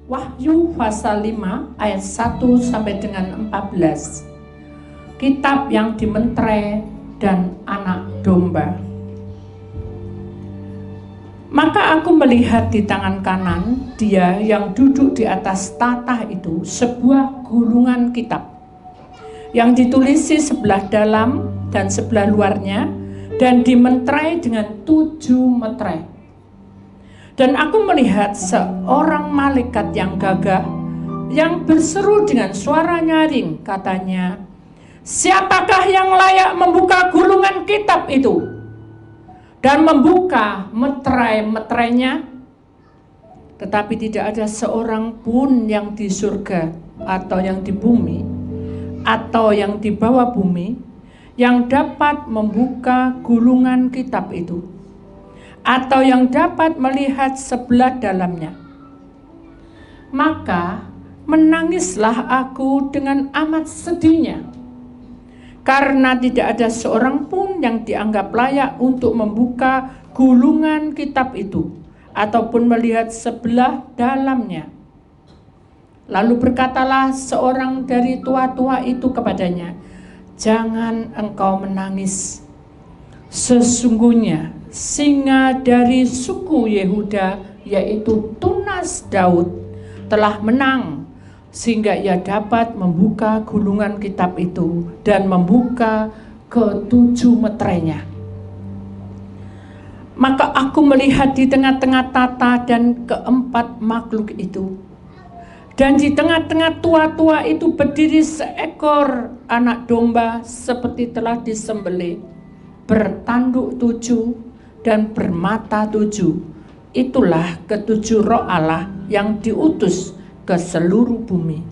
Wahyu pasal 5 ayat 1 sampai dengan 14. Kitab yang dimenterai dan anak domba. Maka aku melihat di tangan kanan dia yang duduk di atas tahta itu sebuah gulungan kitab yang ditulisi sebelah dalam dan sebelah luarnya dan dimenterai dengan 7 meterai. Dan aku melihat seorang malaikat yang gagah yang berseru dengan suara nyaring, katanya, "Siapakah yang layak membuka gulungan kitab itu dan membuka meterai-meterainya?" Tetapi tidak ada seorang pun yang di surga atau yang di bumi atau yang di bawah bumi yang dapat membuka gulungan kitab itu atau yang dapat melihat sebelah dalamnya. Maka menangislah aku dengan amat sedihnya, karena tidak ada seorang pun yang dianggap layak untuk membuka gulungan kitab itu ataupun melihat sebelah dalamnya. Lalu berkatalah seorang dari tua-tua itu kepadanya, "Jangan engkau menangis. Sesungguhnya singa dari suku Yehuda, yaitu tunas Daud, telah menang, sehingga ia dapat membuka gulungan kitab itu dan membuka ke-7 meterainya." Maka aku melihat di tengah-tengah tahta dan keempat makhluk itu, dan di tengah-tengah tua-tua itu berdiri seekor anak domba seperti telah disembelih, bertanduk 7 dan bermata 7. Itulah ke-7 roh Allah yang diutus ke seluruh bumi.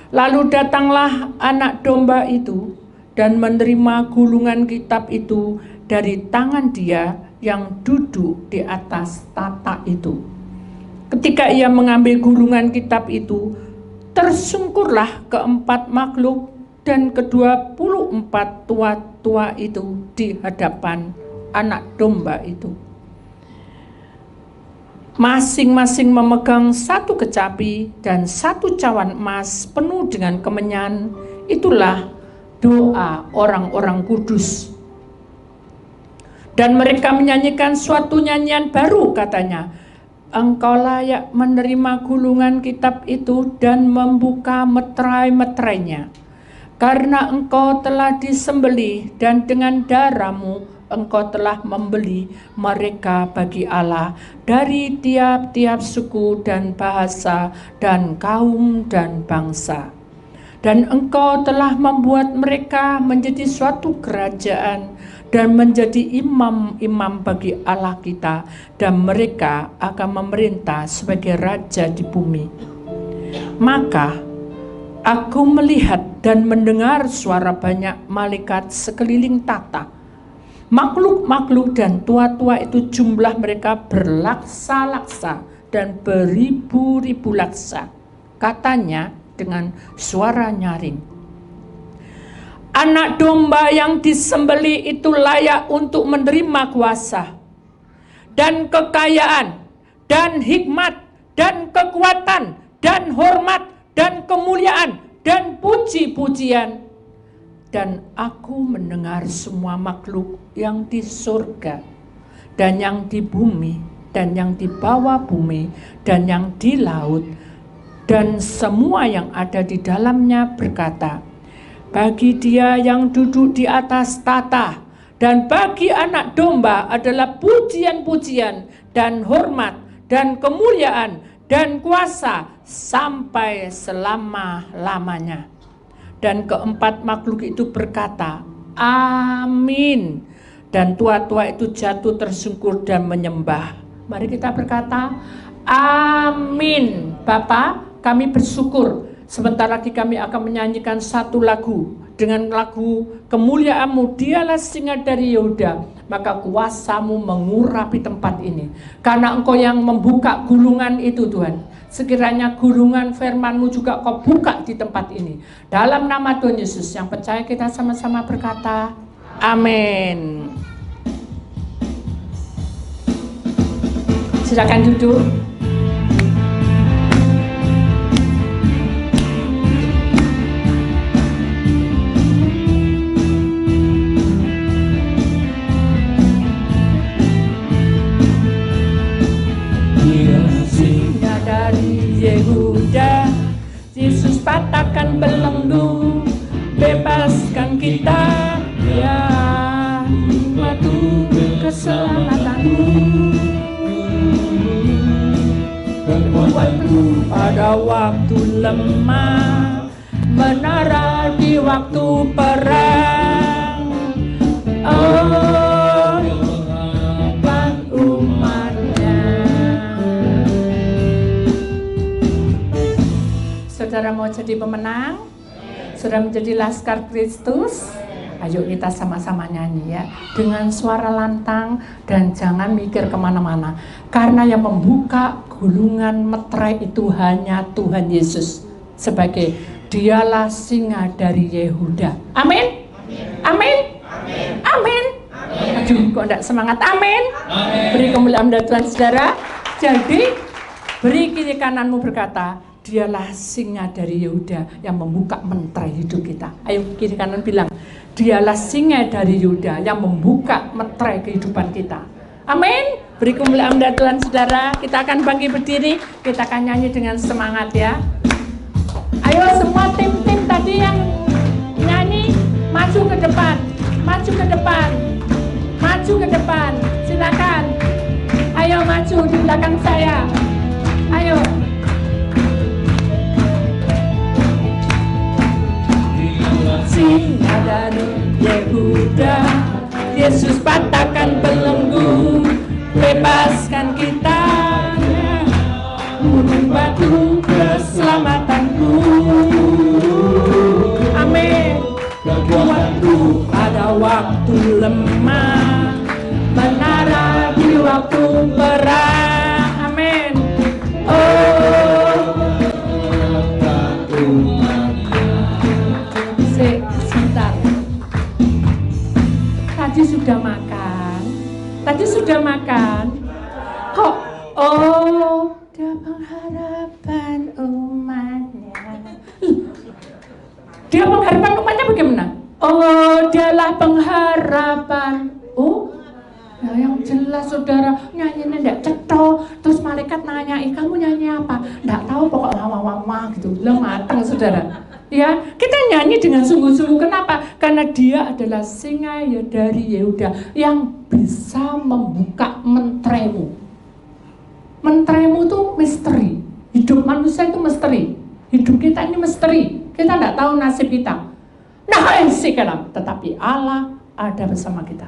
Lalu datanglah anak domba itu dan menerima gulungan kitab itu dari tangan dia yang duduk di atas tahta itu. Ketika ia mengambil gulungan kitab itu, tersungkurlah keempat makhluk dan ke-24 tua-tua itu di hadapan anak domba itu. Masing-masing memegang 1 kecapi dan 1 cawan emas penuh dengan kemenyan. Itulah doa orang-orang kudus. Dan mereka menyanyikan suatu nyanyian baru, katanya, "Engkau layak menerima gulungan kitab itu dan membuka meterai-meterainya, karena engkau telah disembelih dan dengan darahmu engkau telah membeli mereka bagi Allah dari tiap-tiap suku dan bahasa dan kaum dan bangsa. Dan engkau telah membuat mereka menjadi suatu kerajaan dan menjadi imam-imam bagi Allah kita, dan mereka akan memerintah sebagai raja di bumi." Maka aku melihat dan mendengar suara banyak malaikat sekeliling tahta. Makhluk-makhluk dan tua-tua itu jumlah mereka berlaksa-laksa dan beribu-ribu laksa. Katanya dengan suara nyaring, "Anak domba yang disembelih itu layak untuk menerima kuasa dan kekayaan dan hikmat dan kekuatan dan hormat dan kemuliaan dan puji-pujian." Dan aku mendengar semua makhluk yang di surga dan yang di bumi dan yang di bawah bumi dan yang di laut dan semua yang ada di dalamnya berkata, "Bagi Dia yang duduk di atas tahta dan bagi anak domba adalah pujian-pujian dan hormat dan kemuliaan dan kuasa sampai selama-lamanya." Dan keempat makhluk itu berkata, "Amin." Dan tua-tua itu jatuh tersungkur dan menyembah. Mari kita berkata, "Amin." Bapa, kami bersyukur sebentar lagi kami akan menyanyikan satu lagu. Dengan lagu "Kemuliaan-Mu, Dialah Singa dari Yehuda." Maka kuasa-Mu mengurapi tempat ini, karena Engkau yang membuka gulungan itu, Tuhan. Sekiranya gulungan firman-Mu juga Kau buka di tempat ini. Dalam nama Tuhan Yesus, yang percaya kita sama-sama berkata, amin. Silakan duduk. patahkan belenggu, bebaskan kita ya waktu keselamatanmu. Pada waktu lemah, menara di waktu perang. Oh, Tuhan umatnya. Saudara mau jadi pemenang? Saudara menjadi laskar Kristus? Ayo kita sama-sama nyanyi ya, dengan suara lantang dan jangan mikir kemana-mana. Karena yang membuka gulungan meterai itu hanya Tuhan Yesus sebagai Dialah singa dari Yehuda. Amin. Amin. Amin. Aduh, kok enggak semangat? Amin. Beri kemuliaan dan Tuhan saudara. Jadi beri kiri kananmu berkata, Dialah singa dari Yehuda yang membuka meterai hidup kita. Ayo kiri kanan bilang, Dialah singa dari Yehuda yang membuka meterai kehidupan kita. Amin. Beri kemuliaan dan Tuhan saudara. Kita akan bangkit berdiri, kita akan nyanyi dengan semangat ya. Ayo semua tim-tim tadi yang nyanyi, maju ke depan, maju ke depan, maju ke depan, silakan. Ayo maju di belakang saya. Ayo. Singa dari Yehuda, Yesus patahkan belenggu, bebaskan kita, gunung batu keselamatanku. Amin. Kekuatanku pada waktu lemah, menara di waktu perang. Amin. Oh, sebentar. Tadi sudah makan. Tadi sudah makan. Kok? Oh, dia pengharapan umatnya. Dia pengharapan umatnya bagaimana? Oh, dialah pengharapan. Oh, ya yang jelas saudara nyanyinya enggak cetok. Terus malaikat nanya, kamu nyanyi apa? Enggak tahu, pokok wah gitu. Belum matang saudara. Ya, kita nyanyi dengan sungguh-sungguh. Kenapa? Karena dia adalah singa ya dari Yehuda yang bisa membuka menteraimu. Menteraimu itu misteri. Hidup manusia itu misteri. Hidup kita ini misteri. Kita tidak tahu nasib kita. Nah, tetapi Allah ada bersama kita.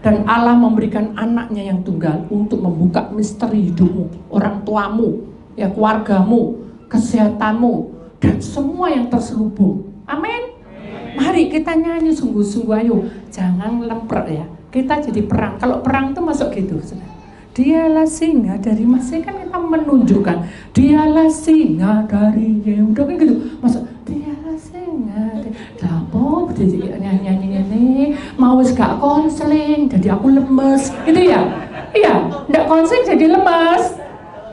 Dan Allah memberikan anaknya yang tunggal untuk membuka misteri hidupmu, orang tuamu, ya keluargamu, kesehatanmu, dan semua yang terselubung. Amin. Mari kita nyanyi sungguh-sungguh, ayo. Jangan lemper ya. Kita jadi perang. Kalau perang itu masuk gitu. Dialah singa dari masih kan kita menunjukkan. Dialah singa dari Yehuda kan gitu. Masuk. Dialah singa. Lapo nyanyi ini mau gak konseling. Jadi aku lemes. Gitu ya. Iya. Nggak konseling jadi lemes.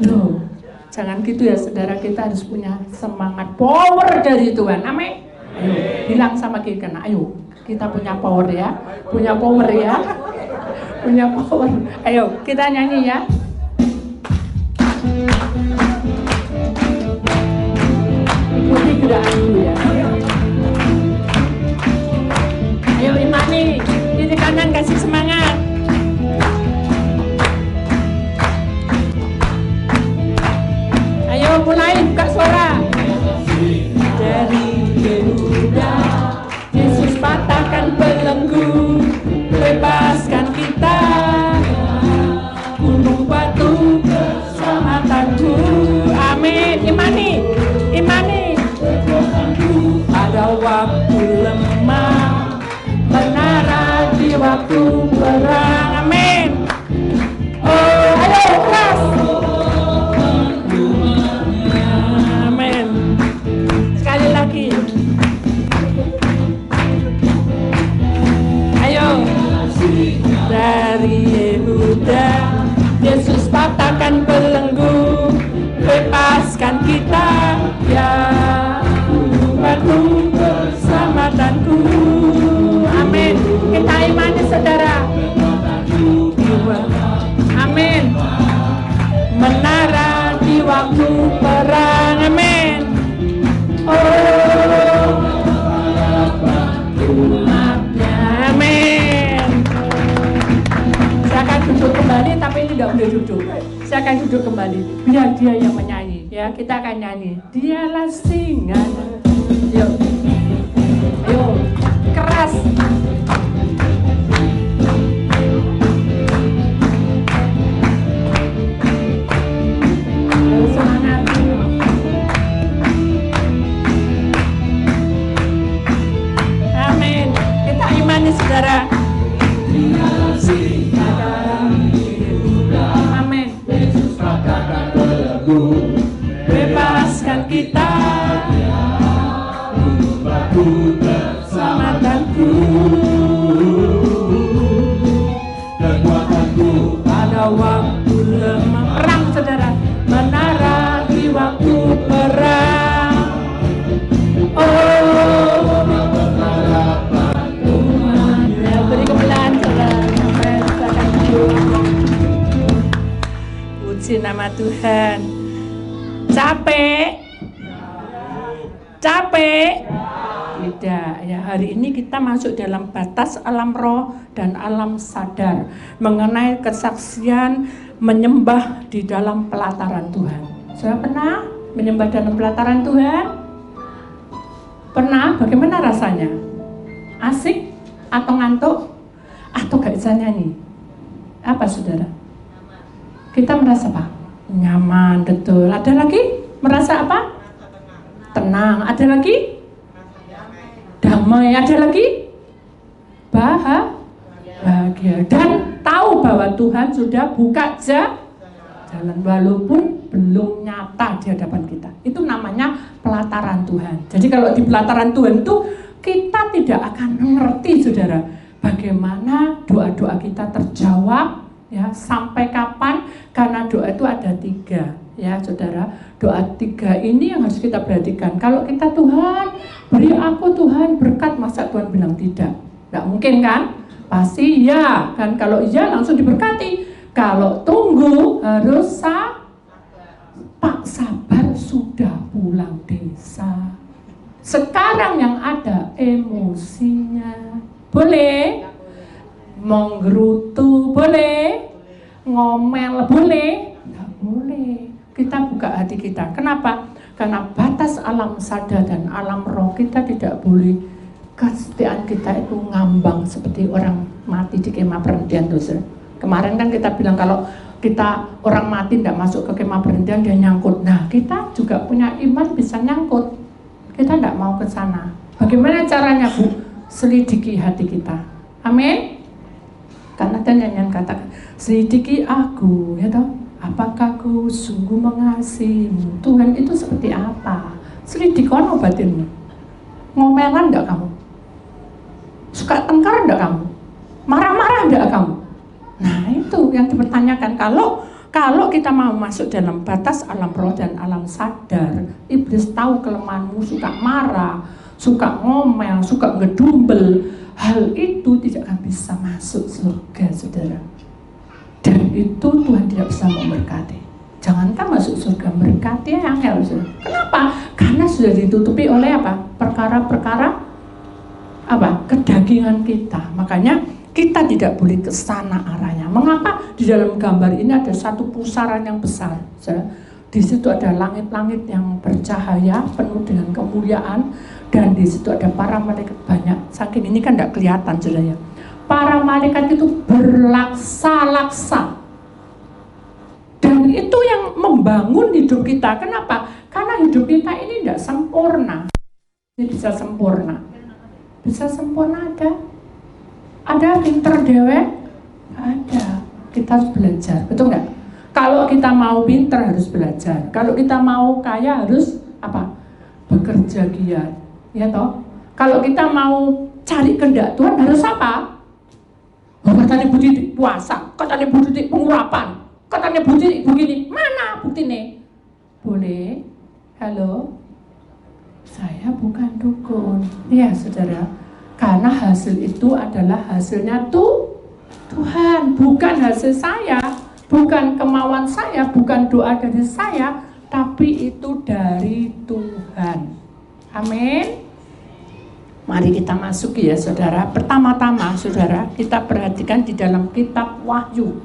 Loh. Jangan gitu ya saudara, kita harus punya semangat, power dari Tuhan. Amin. Ayo, bilang sama kiri kanan, ayo kita punya power ya. Punya power ya. Punya power. Ayo kita nyanyi ya. Ikuti gerakan dulu ya. Ayo imani, kiri kanan kasih semangat. Ayo mulai buka suara. Dari Yehuda, Yesus patahkan belenggu, bebaskan kita, gunung batu keselamatanku. Amin. Imani, imani. Ada waktu lemah, menara di waktu tidak boleh duduk. Saya akan duduk kembali. Biar dia yang menyanyi. Ya, kita akan nyanyi. Dialah singa. Yuk. Yuk. Keras. Semangat. Amin. Kita imani saudara. Amin. Yesus katakan belenggu, Bebaskan kita. Batu keselamatanku, kekuatanku Pada waktu lemah perang saudara, menara di waktu perang. Oh, ya, beri kemuliaan saudara. Silakan duduk. Puji nama Tuhan. Capek? Tidak ya, hari ini kita masuk dalam batas alam roh dan alam sadar mengenai kesaksian menyembah di dalam pelataran Tuhan. Sudah pernah menyembah dalam pelataran Tuhan? Pernah? Bagaimana rasanya? Asik? Atau ngantuk? Atau gak bisa nyanyi? Apa saudara? Kita merasa apa? Nyaman, betul. Ada lagi? Merasa apa? Tenang. Ada lagi? Damai. Ada lagi? Bahagia. Dan tahu bahwa Tuhan sudah buka jalan walaupun belum nyata di hadapan kita. Itu namanya pelataran Tuhan. Jadi kalau di pelataran Tuhan itu kita tidak akan mengerti saudara bagaimana doa-doa kita terjawab ya, sampai kapan, karena doa itu ada 3 ya saudara. Doa 3 ini yang harus kita perhatikan. Kalau kita Tuhan beri aku Tuhan berkat, masa Tuhan bilang tidak? Tidak mungkin kan? Pasti ya kan. Kalau iya langsung diberkati. Kalau tunggu harus Pak sabar sudah pulang desa. Sekarang yang ada emosinya. Boleh? Menggerutu boleh? Ngomel boleh? Tidak boleh. Kita buka hati kita. Kenapa? Karena batas alam sadar dan alam roh kita tidak boleh kesetiaan kita itu ngambang seperti orang mati di kemah perhentian dosa. Kemarin kan kita bilang kalau kita orang mati tidak masuk ke kemah perhentian dia nyangkut. Nah kita juga punya iman bisa nyangkut. Kita tidak mau ke sana. Bagaimana caranya Bu? Selidiki hati kita. Amin. Karena ada nyanyian katakan selidiki aku ya toh. Apakah ku sungguh mengasihimu? Tuhan itu seperti apa? Selidikono batinmu. Ngomelan enggak kamu? Suka tengkar enggak kamu? Marah-marah enggak kamu? Nah itu yang dipertanyakan. Kalau kita mau masuk dalam batas alam roh dan alam sadar, iblis tahu kelemahanmu, suka marah, suka ngomel, suka ngedumbel. Hal itu tidak akan bisa masuk surga saudara. Dan itu Tuhan tidak bisa memberkati. Jangankan masuk surga, berkati yang angel. Kenapa? Karena sudah ditutupi oleh apa? Perkara-perkara apa? Kedagingan kita. Makanya kita tidak boleh ke sana arahnya. Mengapa? Di dalam gambar ini ada satu pusaran yang besar. Di situ ada langit-langit yang bercahaya, penuh dengan kemuliaan, dan di situ ada para malaikat banyak. Saking ini kan tidak kelihatan saudara. Para malaikat itu berlaksa-laksa. Dan itu yang membangun hidup kita. Kenapa? Karena hidup kita ini tidak sempurna. Ini bisa sempurna. Bisa sempurna ada. Ada pinter dewek? Ada. Kita harus belajar. Betul nggak? Kalau kita mau pinter harus belajar. Kalau kita mau kaya harus apa? Bekerja giat. Ya toh? Kalau kita mau cari kehendak Tuhan harus apa? Katanya bukti puasa, katanya bukti pengurapan, katanya bukti begini. Mana buktinya? Boleh? Halo? Saya bukan dukun. Ya saudara, karena hasil itu adalah hasilnya Tuhan, bukan hasil saya, bukan kemauan saya, bukan doa dari saya, tapi itu dari Tuhan. Amin. Mari kita masuk ya saudara. Pertama-tama saudara, kita perhatikan di dalam kitab Wahyu.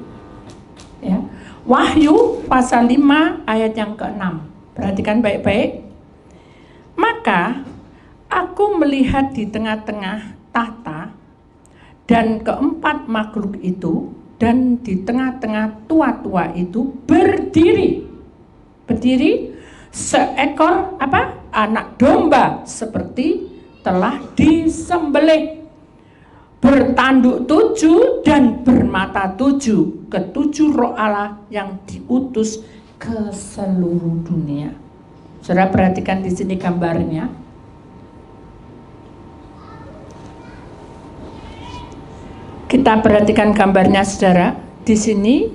Ya. Wahyu pasal 5 ayat yang ke-6. Perhatikan baik-baik. Maka aku melihat di tengah-tengah tahta dan keempat makhluk itu, dan di tengah-tengah tua-tua itu berdiri seekor anak domba seperti telah disembelih, bertanduk 7 dan bermata 7, ketujuh roh Allah yang diutus ke seluruh dunia. Saudara perhatikan di sini gambarnya. Kita perhatikan gambarnya, saudara. Di sini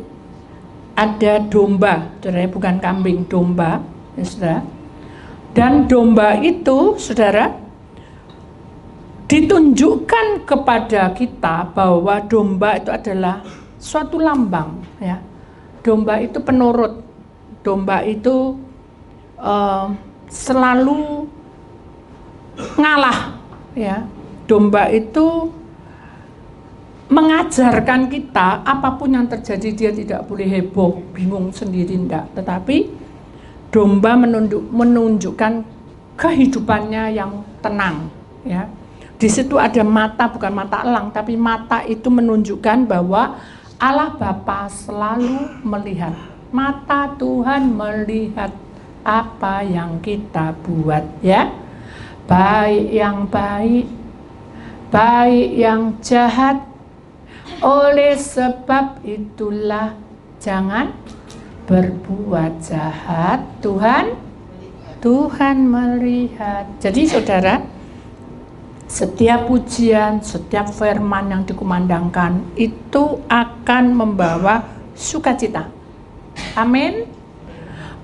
ada domba, saudara, bukan kambing, domba, ya, saudara. Dan domba itu, saudara, ditunjukkan kepada kita bahwa domba itu adalah suatu lambang, ya. Domba itu penurut, domba itu selalu ngalah, ya. Domba itu mengajarkan kita apapun yang terjadi dia tidak boleh heboh, bingung sendiri, enggak. Tetapi domba menunjukkan kehidupannya yang tenang, ya. Di situ ada mata, bukan mata elang, tapi mata itu menunjukkan bahwa Allah Bapa selalu melihat. Mata Tuhan melihat apa yang kita buat, ya. Baik yang baik, baik yang jahat. Oleh sebab itulah jangan berbuat jahat. Tuhan melihat. Jadi saudara, setiap pujian, setiap firman yang dikumandangkan itu akan membawa sukacita. Amin.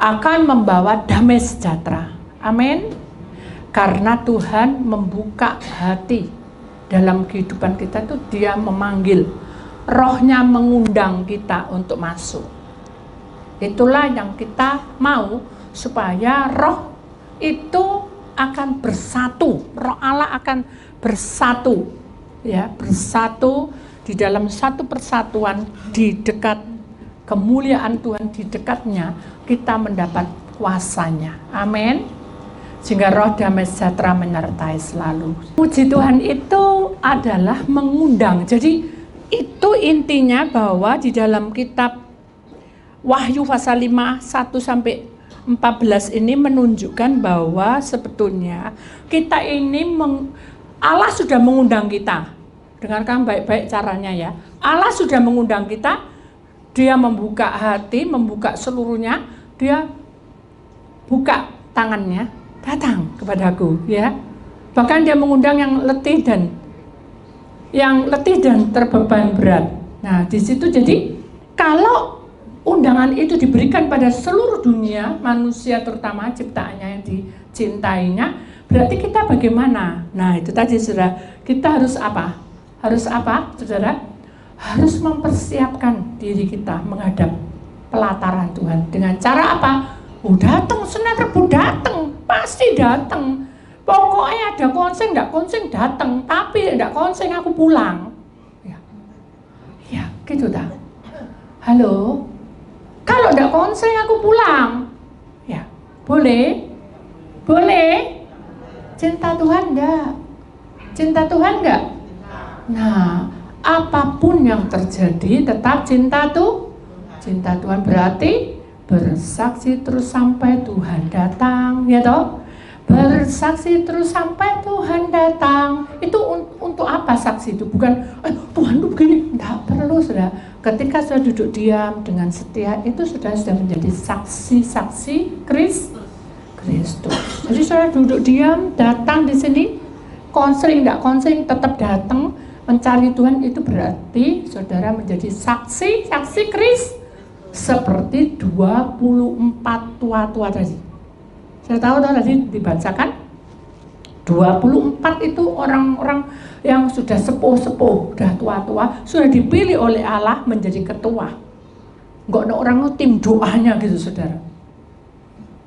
Akan membawa damai sejahtera. Amin. Karena Tuhan membuka hati dalam kehidupan kita itu, dia memanggil, rohnya mengundang kita untuk masuk. Itulah yang kita mau, supaya roh itu akan bersatu, roh Allah akan bersatu, ya, bersatu di dalam satu persatuan di dekat kemuliaan Tuhan, di dekatnya kita mendapat kuasanya. Amin. Sehingga roh damai sejahtera menyertai selalu. Puji Tuhan itu adalah mengundang. Jadi itu intinya, bahwa di dalam kitab Wahyu pasal 5 1-14 ini menunjukkan bahwa sebetulnya kita ini Allah sudah mengundang kita. Dengarkan baik-baik caranya, ya. Allah sudah mengundang kita. Dia membuka hati, membuka seluruhnya. Dia buka tangannya, datang kepadaku, ya. Bahkan dia mengundang yang letih dan terbeban berat. Nah, di situ jadi kalau undangan itu diberikan pada seluruh dunia, manusia terutama ciptaannya yang dicintainya, berarti kita bagaimana? Nah, itu tadi, saudara. Kita harus apa? Harus apa, saudara? Harus mempersiapkan diri kita menghadap pelataran Tuhan. Dengan cara apa? Datang, Senin Rebu datang, pasti datang. Pokoknya ada konsen, enggak konsen datang, tapi enggak konsen aku pulang. Ya, gitu dah. Halo, kalau enggak konsen aku pulang, ya boleh, cinta Tuhan enggak? Cinta Tuhan enggak? Nah, apapun yang terjadi tetap cinta Tuhan, berarti bersaksi terus sampai Tuhan datang, ya toh? Bersaksi terus sampai Tuhan datang. Itu untuk apa saksi itu? Bukan Tuhan tuh begini, enggak perlu, sudah. Ketika sudah duduk diam dengan setia, itu sudah menjadi saksi Kristus. Jadi sudah duduk diam, datang di sini, konseling enggak konseling tetap datang mencari Tuhan, itu berarti saudara menjadi saksi Kristus. Seperti 24 tua-tua tadi. Saya tahu tadi dibacakan 24 itu orang-orang yang sudah sepuh-sepuh, sudah tua-tua, sudah dipilih oleh Allah menjadi ketua. Enggak ada orang tim doanya gitu, saudara.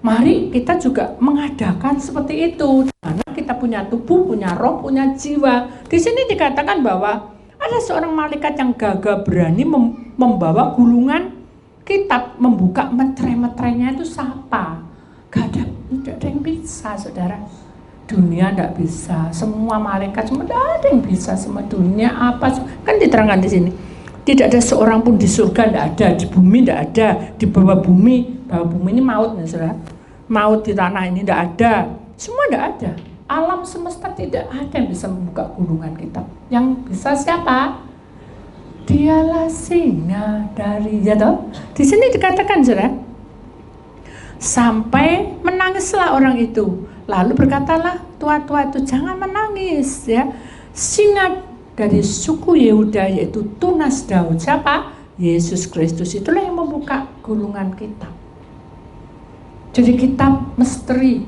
Mari kita juga mengadakan seperti itu. Karena kita punya tubuh, punya roh, punya jiwa. Di sini dikatakan bahwa ada seorang malaikat yang gagah berani membawa gulungan kitab membuka meterai-meterainya itu siapa? Tidak ada yang bisa, saudara. Dunia tidak bisa, semua malaikat semua tidak ada yang bisa, semua dunia apa kan diterangkan di sini. Tidak ada seorang pun di surga, tidak ada, di bumi tidak ada, di bawah bumi ini maut, nih, saudara. Maut di tanah ini tidak ada, semua tidak ada. Alam semesta tidak ada yang bisa membuka gulungan kitab. Yang bisa siapa? Dialah singa dari, ya toh? Di sini dikatakan, saudara, sampai menangislah orang itu. Lalu berkatalah tua-tua itu, jangan menangis, ya. Singa dari suku Yehuda, yaitu tunas Daud, siapa? Yesus Kristus, itulah yang membuka gulungan kitab. Jadi kitab misteri,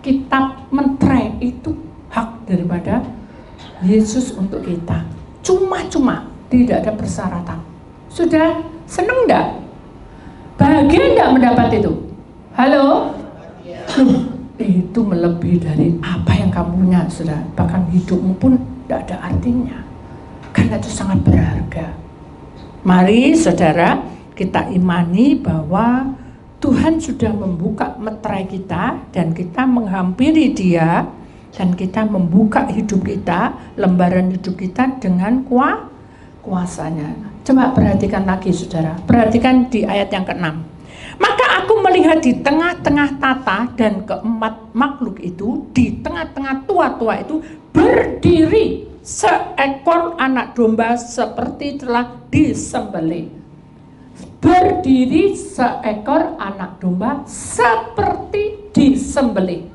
kitab meterai itu hak daripada Yesus untuk kita. Cuma-cuma, tidak ada persyaratan. Sudah seneng enggak? Bahagia enggak mendapat itu? Halo? Itu melebihi dari apa yang kamu punya, sudah. Bahkan hidupmu pun tidak ada artinya, karena itu sangat berharga. Mari saudara, kita imani bahwa Tuhan sudah membuka meterai kita, dan kita menghampiri Dia, dan kita membuka hidup kita, lembaran hidup kita dengan kuasanya. Coba perhatikan lagi, saudara. Perhatikan di ayat yang ke-6. Maka aku melihat di tengah-tengah tata dan keempat makhluk itu, di tengah-tengah tua-tua itu berdiri seekor anak domba seperti telah disembelih. Berdiri seekor anak domba seperti disembelih.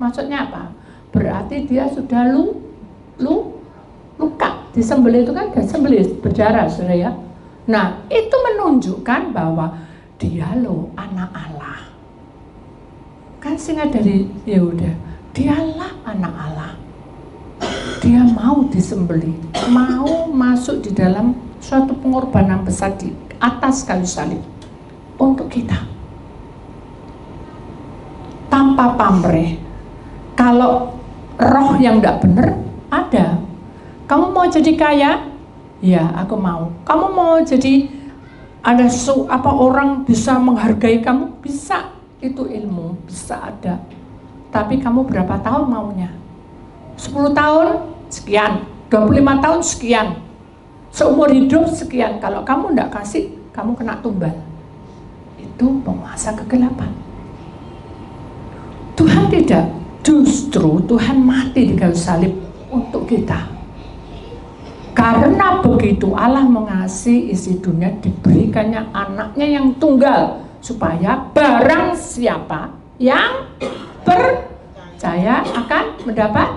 Maksudnya apa? Berarti dia sudah luka. Disembelih itu kan disembelih berdarah, saudara, ya. Nah, itu menunjukkan bahwa dia loh anak Allah. Kan singa dari Yehuda, dialah anak Allah. Dia mau disembelih, mau masuk di dalam suatu pengorbanan besar di atas kayu salib untuk kita, tanpa pamrih. Kalau roh yang tidak benar ada. Kamu mau jadi kaya? Ya, aku mau. Kamu mau jadi ada orang bisa menghargai kamu? Bisa, itu ilmu, bisa ada. Tapi kamu berapa tahun maunya? 10 tahun? Sekian. 25 tahun? Sekian. Seumur hidup? Sekian. Kalau kamu tidak kasih, kamu kena tumbal. Itu penguasa kegelapan. Tuhan tidak. Justru Tuhan mati di kayu salib untuk kita. Karena begitu Allah mengasihi isi dunia, diberikannya anaknya yang tunggal, supaya barang siapa yang percaya akan mendapat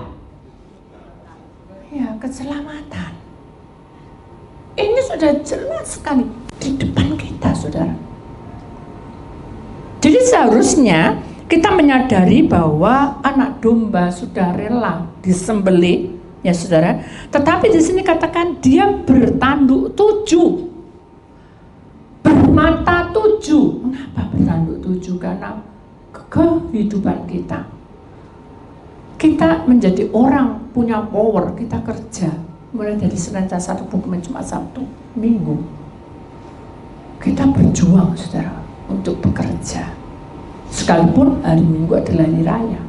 keselamatan. Ini sudah jelas sekali di depan kita, saudara. Jadi seharusnya kita menyadari bahwa anak domba sudah rela disembelih, ya saudara. Tetapi di sini katakan dia bertanduk 7, bermata 7. Mengapa bertanduk 7? Karena kehidupan kita. Kita menjadi orang punya power, kita kerja. Mulai dari Senin, Selasa, Rabu, Kamis, Jumat, Sabtu, Minggu. Kita berjuang, saudara, untuk bekerja. Sekalipun hari Minggu adalah hari raya.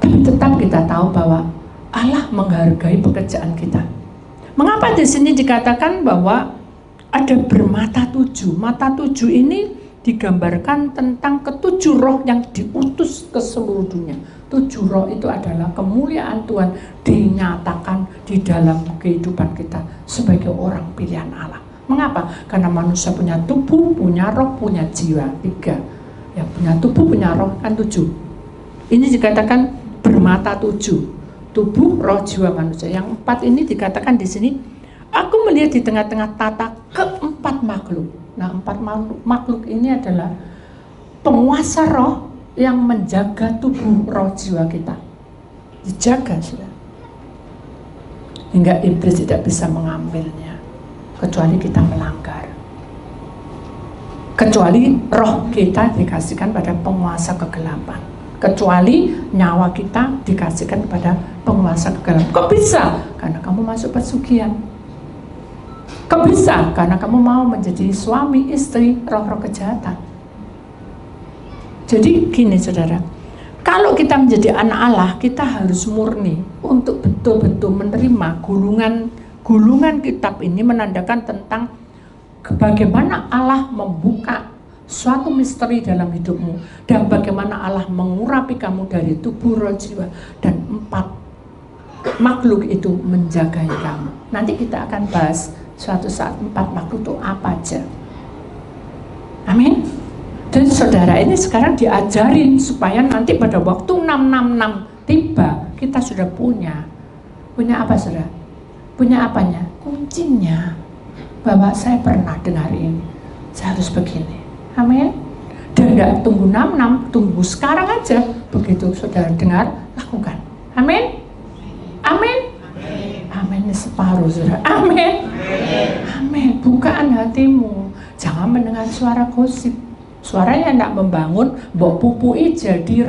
Tapi tetap kita tahu bahwa Allah menghargai pekerjaan kita. Mengapa di sini dikatakan bahwa ada bermata 7? Mata 7 ini digambarkan tentang ketujuh roh yang diutus ke seluruh dunia. 7 roh itu adalah kemuliaan Tuhan dinyatakan di dalam kehidupan kita sebagai orang pilihan Allah. Mengapa? Karena manusia punya tubuh, punya roh, punya jiwa. 3. Ya, punya tubuh, punya roh, kan 7. Ini dikatakan bermata 7. Tubuh, roh, jiwa manusia. Yang 4 ini dikatakan di sini, aku melihat di tengah-tengah tata keempat makhluk. Nah, 4 makhluk ini adalah penguasa roh yang menjaga tubuh, roh, jiwa kita. Dijaga, sudah. Hingga iblis tidak bisa mengambilnya, kecuali kita melanggar. Kecuali roh kita dikasihkan pada penguasa kegelapan. Kecuali nyawa kita dikasihkan kepada penguasa kegelapan. Kok bisa? Karena kamu masuk pesugihan. Bisa karena kamu mau menjadi suami istri roh-roh kejahatan. Jadi gini saudara, kalau kita menjadi anak Allah, kita harus murni untuk betul-betul menerima gulungan kitab ini, menandakan tentang bagaimana Allah membuka suatu misteri dalam hidupmu, dan bagaimana Allah mengurapi kamu dari tubuh, roh, jiwa, dan 4 makhluk itu menjagai kamu. Nanti kita akan bahas suatu saat 4 makhluk itu apa aja. Amin. Dan saudara, ini sekarang diajarin supaya nanti pada waktu 666 tiba, kita sudah punya apa saudara? Punya apanya? Kuncinya. Bahwa saya pernah dengar ini, saya harus begini. Amin. Dan tidak tunggu 66, tunggu sekarang aja. Begitu saudara dengar, lakukan. Amin. Amin. Amin. Separuh saudara. Amin. Amin. Bukaan hatimu. Jangan mendengar suara gosip. Suaranya tidak membangun, mbok pupui jadi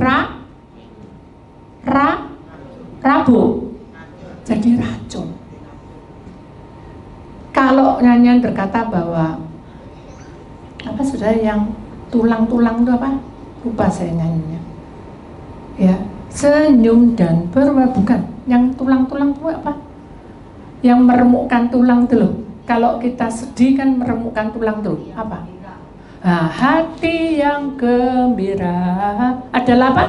rabu, jadi racun. Kalau nyanyian berkata bahwa apa saudara, yang tulang-tulang itu apa? Lupa saya nyanyinya. Ya, senyum dan bukan. Yang tulang-tulang itu apa? Yang meremukkan tulang itu loh. Kalau kita sedih kan meremukkan tulang itu apa? Nah, hati yang gembira adalah apa?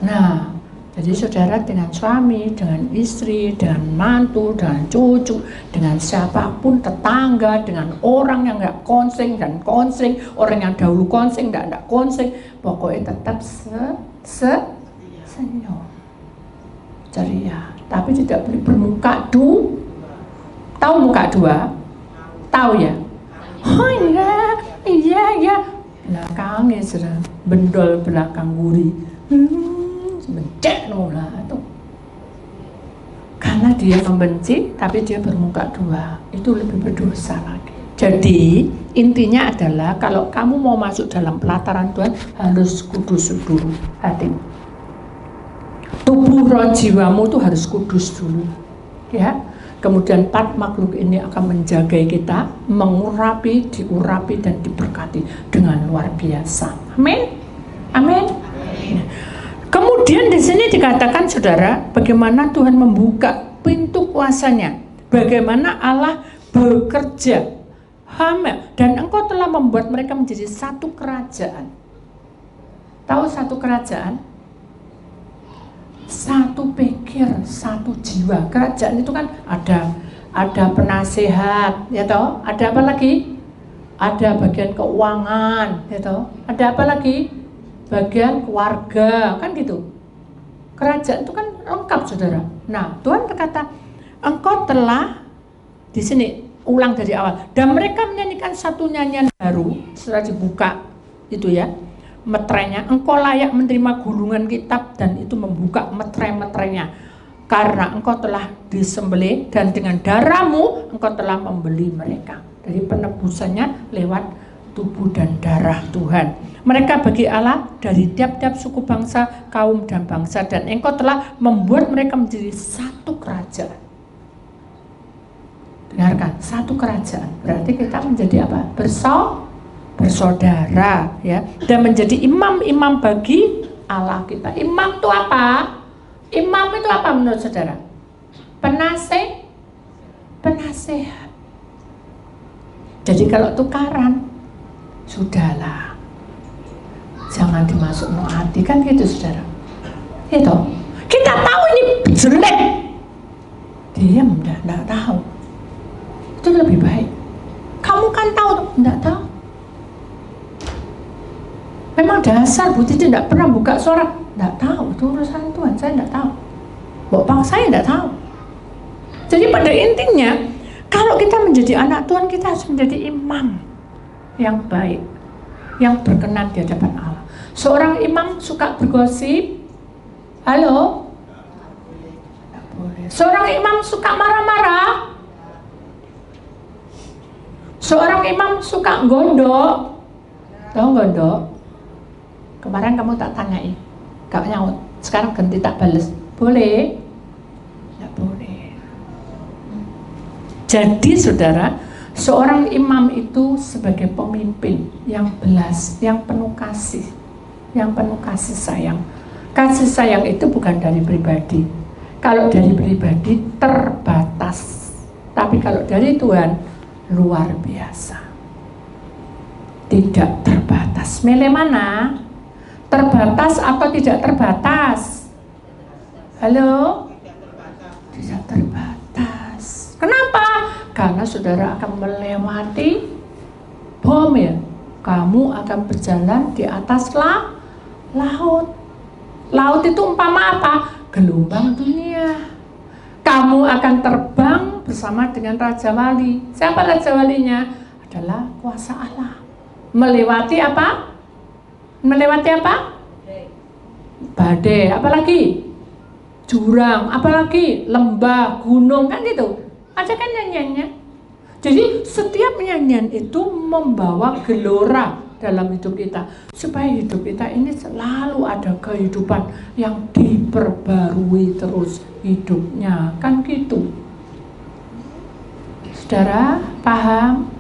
Nah, jadi saudara dengan suami, dengan istri, dengan mantu, dengan cucu, dengan siapapun, tetangga, dengan orang yang nggak konsing dan konsing, orang yang dahulu konsing, nggak konsing, pokoknya tetap senyum, ceria, tapi tidak boleh bermuka tahu muka dua? Tahu ya? Oh iya, belakangnya sudah bendol belakang guri, mencek nolah itu. Karena dia membenci, tapi dia bermuka dua, itu lebih berdosa lagi. Jadi intinya adalah kalau kamu mau masuk dalam pelataran Tuhan, harus kudus dulu hatimu. Tubuh, roh, jiwamu itu harus kudus dulu, ya. Kemudian 4 makhluk ini akan menjaga kita, mengurapi, diurapi, dan diberkati dengan luar biasa. Amin. Amin. Kemudian di sini dikatakan saudara, bagaimana Tuhan membuka pintu kuasanya, bagaimana Allah bekerja, dan engkau telah membuat mereka menjadi satu kerajaan. Tahu satu kerajaan? Satu pikir, satu jiwa. Kerajaan itu kan ada penasehat, ya toh. Ada apa lagi? Ada bagian keuangan, ya toh. Ada apa lagi? Bagian keluarga, kan gitu. Kerajaan itu kan lengkap saudara. Nah, Tuhan berkata, engkau telah, di sini ulang dari awal, dan mereka menyanyikan satu nyanyian baru setelah dibuka itu ya. Meterainya, engkau layak menerima gulungan kitab, dan itu membuka meterai-meterainya, karena engkau telah disembelih dan dengan darahmu engkau telah membeli mereka. Dari penebusannya lewat tubuh dan darah Tuhan. Mereka bagi Allah dari tiap-tiap suku, bangsa, kaum, dan bangsa, dan engkau telah membuat mereka menjadi satu kerajaan. Dengarkan, satu kerajaan berarti kita menjadi apa? Bersaudara, ya, dan menjadi imam-imam bagi Allah kita. Imam itu apa? Imam itu apa menurut saudara? Penasehat. Jadi kalau tukaran, sudahlah, jangan dimasuk no hati, kan gitu saudara. Itu kita tahu ini jelek, diam, enggak tahu, itu lebih baik. Kamu kan tahu, enggak tahu. Memang dasar Bu Titi tidak pernah buka suara, tidak tahu, itu urusan Tuhan, saya tidak tahu. Bapak saya tidak tahu. Jadi pada intinya, kalau kita menjadi anak Tuhan, kita harus menjadi imam yang baik, yang berkenan di hadapan Allah. Seorang imam suka bergosip, halo? Tidak boleh. Seorang imam suka marah-marah. Seorang imam suka gondok. Tahu gondok? Kemarin kamu tak tanyai, gak nyaut. Sekarang ganti tak bales. Boleh? Tidak boleh. Jadi saudara, Seorang imam itu sebagai pemimpin yang belas, yang penuh kasih sayang. Kasih sayang itu bukan dari pribadi. Kalau dari pribadi terbatas, tapi kalau dari Tuhan luar biasa, tidak terbatas. Milih mana? Terbatas atau tidak terbatas? Halo? Tidak terbatas. Kenapa? Karena saudara akan melewati bom ya. Kamu akan berjalan di atas laut. Laut itu umpama apa? Gelombang dunia. Kamu akan terbang bersama dengan Raja Wali. Siapa Raja Walinya? Adalah kuasa Allah. Melewati apa? Melewati apa? Badai. Apalagi? Jurang. Apalagi? Lembah, gunung, kan gitu. Ada kan nyanyiannya? Jadi setiap nyanyian itu membawa gelora dalam hidup kita, supaya hidup kita ini selalu ada kehidupan yang diperbarui terus hidupnya, kan gitu. Saudara paham?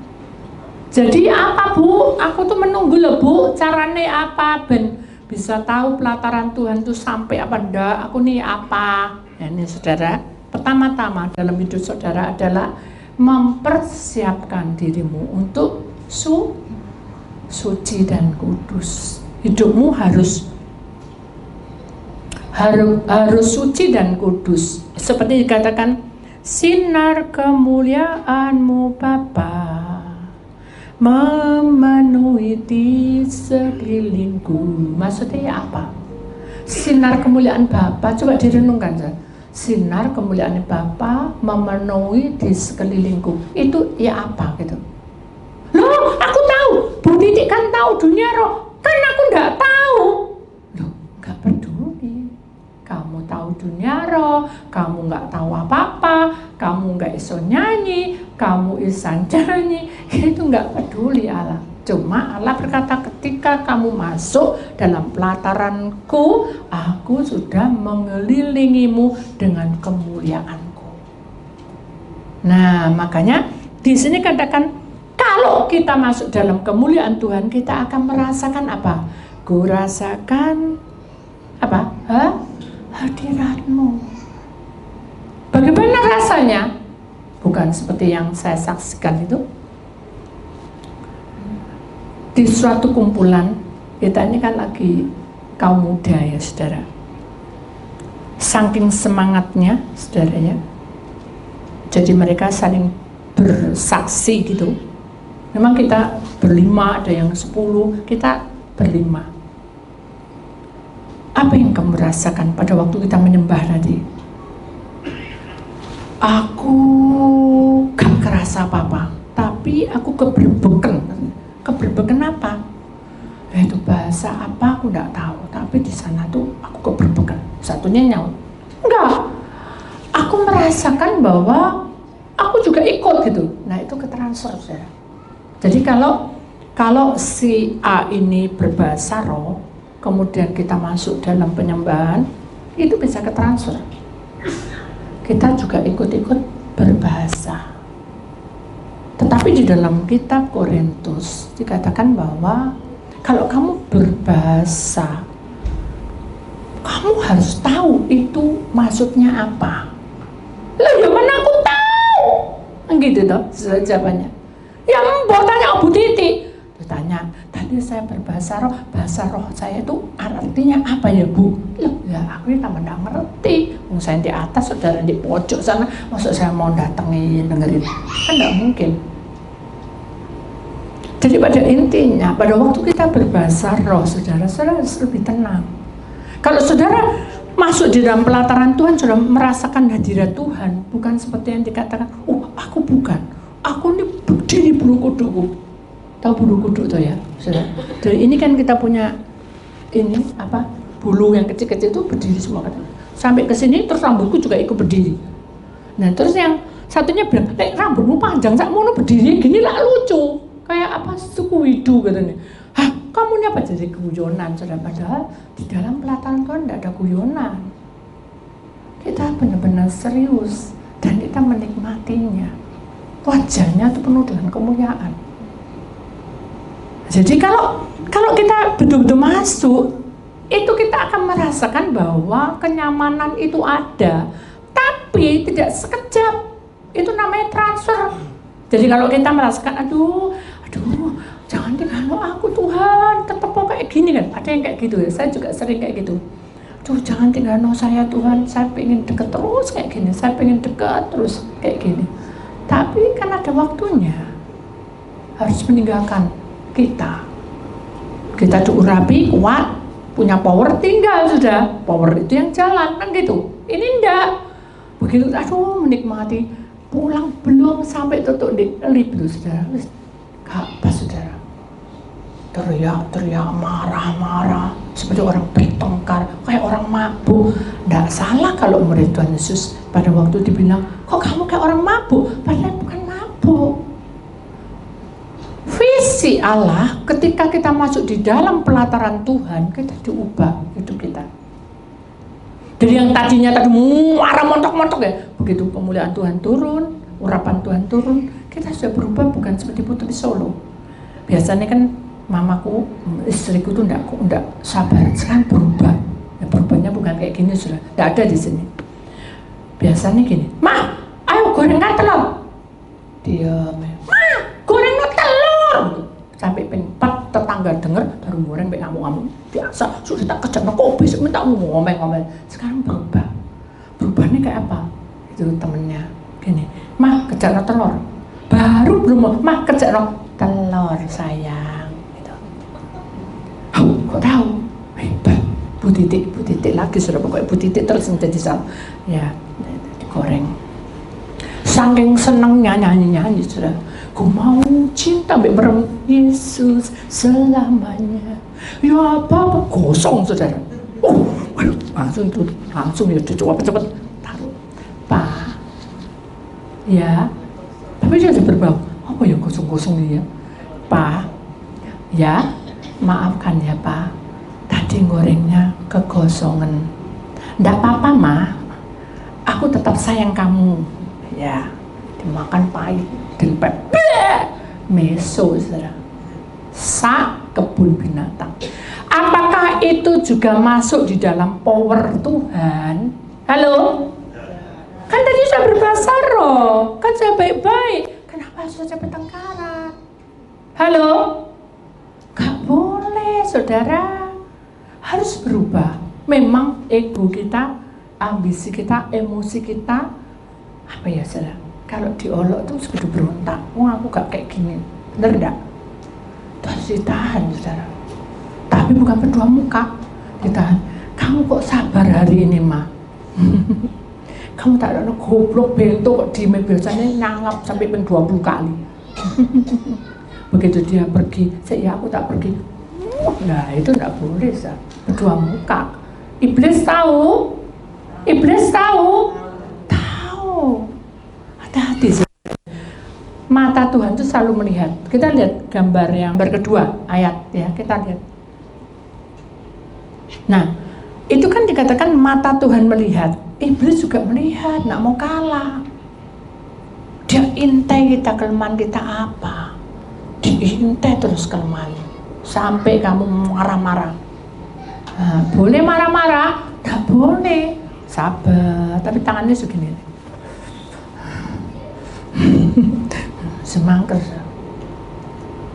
Jadi apa Bu? Aku tuh menunggu loh Bu, carane apa ben bisa tahu pelataran Tuhan tuh sampai apa ndak? Aku nih apa? Nah, ini saudara, pertama-tama dalam hidup saudara adalah mempersiapkan dirimu untuk suci dan kudus. Hidupmu harus suci dan kudus. Seperti dikatakan, sinar kemuliaan-Mu Bapa memenuhi di sekelilingku. Maksudnya apa? Sinar kemuliaan Bapa, coba direnungkan saja. Sinar kemuliaan Bapa memenuhi di sekelilingku. Itu ya apa gitu? Loh, aku tahu. Bu Titik kan tahu dunia roh. Kan aku enggak tahu. Loh, enggak peduli. Kamu tahu dunia roh, kamu enggak tahu apa-apa, kamu enggak iso nyanyi, kamu isan nyanyi, itu enggak peduli Allah. Cuma Allah berkata, ketika kamu masuk dalam pelataranku, aku sudah mengelilingimu dengan kemuliaanku. Nah, makanya di sini katakan, kalau kita masuk dalam kemuliaan Tuhan, kita akan merasakan apa? Ku rasakan apa? Hadiratmu. Bagaimana rasanya? Bukan seperti yang saya saksikan itu. Di suatu kumpulan, kita ini kan lagi kaum muda ya saudara. Saking semangatnya saudara ya. Jadi mereka saling bersaksi gitu. Memang kita berlima, ada yang 10, kita berlima. Apa yang kamu rasakan pada waktu kita menyembah tadi? Aku gak kerasa apa-apa, tapi aku keberbekan. Keberbekan apa? Itu bahasa apa aku gak tahu, tapi di sana tuh aku keberbekan. Satunya nyaut, enggak. Aku merasakan bahwa aku juga ikut gitu. Nah itu ketransfer saya. Jadi kalau si A ini berbahasa roh, kemudian kita masuk dalam penyembahan, itu bisa ketransfer. Kita juga ikut-ikut berbahasa. Tetapi di dalam kitab Korintus dikatakan bahwa kalau kamu berbahasa, kamu harus tahu itu maksudnya apa. Lah ya mana aku tahu? Gitu toh jawabannya. Yang mau tanya Bu Titi, tanya, tadi saya berbahasa roh, bahasa roh saya itu artinya apa ya Bu? Loh, ya aku ini tambah nggak ngerti. Saya di atas, saudara di pojok sana, maksud saya mau datengin, dengerin, kan nggak mungkin. Jadi pada intinya, pada waktu kita berbahasa roh, saudara harus lebih tenang. Kalau saudara masuk di dalam pelataran Tuhan, saudara merasakan hadirat Tuhan, bukan seperti yang dikatakan, aku bukan, aku ini berdiri bulu kuduku. Tahu bulu kuduk tuh ya, saudara? Jadi ini kan kita punya ini apa bulu yang kecil-kecil itu berdiri semua kan. Sampai ke sini terus rambutku juga ikut berdiri. Nah terus yang satunya bilang, rambutmu panjang, sakmono berdiri gini lah lucu. Kayak apa suku Widu katanya. Hah, kamu ini apa jadi guyonan? Padahal di dalam pelataran Tuhan tidak ada guyonan. Kita benar-benar serius dan kita menikmatinya. wajahnya itu penuh dengan kemuliaan. Jadi kalau kita betul-betul masuk, itu kita akan merasakan bahwa kenyamanan itu ada, tapi tidak sekejap. Itu namanya transfer. Jadi kalau kita merasakan, aduh, jangan tinggalin aku Tuhan, tetap kok kayak gini kan. Ada yang kayak gitu ya, saya juga sering kayak gitu. Aduh, jangan tinggalin saya Tuhan, saya pengen deket terus kayak gini, saya pengen dekat terus kayak gini. Tapi kan ada waktunya, harus meninggalkan kita diurapi, kuat, punya power, tinggal sudah. Power itu yang jalan, kan gitu. Ini enggak. Begitu, aduh, menikmati, pulang belum sampai tutup di lip dulu, saudara. Gak apa, saudara. Teriak, marah-marah, seperti orang bertengkar, kayak orang mabuk. Nggak salah kalau murid Tuhan Yesus pada waktu dibilang, kok kamu kayak orang mabuk? Padahal bukan mabuk. Visi Allah ketika kita masuk di dalam pelataran Tuhan, kita diubah hidup kita. Jadi yang tadinya marah montok-montok ya, begitu kemuliaan Tuhan turun, urapan Tuhan turun, kita sudah berubah bukan seperti Putri Solo. Biasanya kan mamaku, istriku tuh enggak sabar, sekarang berubah. Ya, berubahnya bukan kayak gini sudah, enggak ada di sini. Biasanya gini, "Ma, ayo gorengan telur." Diam. "Ma, goreng telur." Sampai penpat tetangga dengar baru goreng sampai ngamuk-ngamuk. Biasa sudah tak kejar kok besok minta ngomel-ngomel. Sekarang berubah. Berubahnya kayak apa? Itu temennya gini, "Ma, kejar telur." Baru belum, "Ma, kejar telur sayang." Gitu. Kok tahu? Hebat. Bu Titik lagi sudah, pokoknya Bu Titik terus menjadi salah. Ya, digoreng. Saking senengnya nyanyi sudah. Ku mau cinta bareng Yesus selamanya. Ya apa gosong saudara. Langsung ya cepet taruh. Pak. Ya. Tapi dia sudah berbau. Apa ya gosong-gosong ini ya? Pak. Ya. Maafkan ya Pak. Tadi gorengnya kegosongan. Nggak apa-apa Ma. Aku tetap sayang kamu. Ya. Dimakan pahit. Dilpet. Meso saudara. Sak kebun binatang. Apakah itu juga masuk di dalam power Tuhan? Halo? Kan tadi saya berbahasa roh, kan saya baik-baik. Kenapa saya bertengkar? Halo? Gak boleh saudara. Harus berubah. Memang ego kita, ambisi kita, emosi kita, apa ya saudara? Kalau diolok tuh sudah berontak, aku gak kayak gini, bener enggak? Itu harus ditahan, saudara. Tapi bukan berdua muka, ditahan. Kamu kok sabar hari ini, Ma? Kamu tak ada goblok bento kok di biasanya nyangap sampai 20 kali. Begitu dia pergi, ya aku tak pergi. Nah itu enggak boleh, saudara. Berdua muka. Iblis tahu? Hati-hati. Mata Tuhan itu selalu melihat. Kita lihat gambar kedua ayat ya, kita lihat. Nah, itu kan dikatakan mata Tuhan melihat. Iblis juga melihat, nggak mau kalah. Dia intai kita, kelemahan kita apa? Diintai terus kelemahan. Sampai kamu marah-marah. Nah, boleh marah-marah? Nggak boleh. Sabar, tapi tangannya segini. Semangker.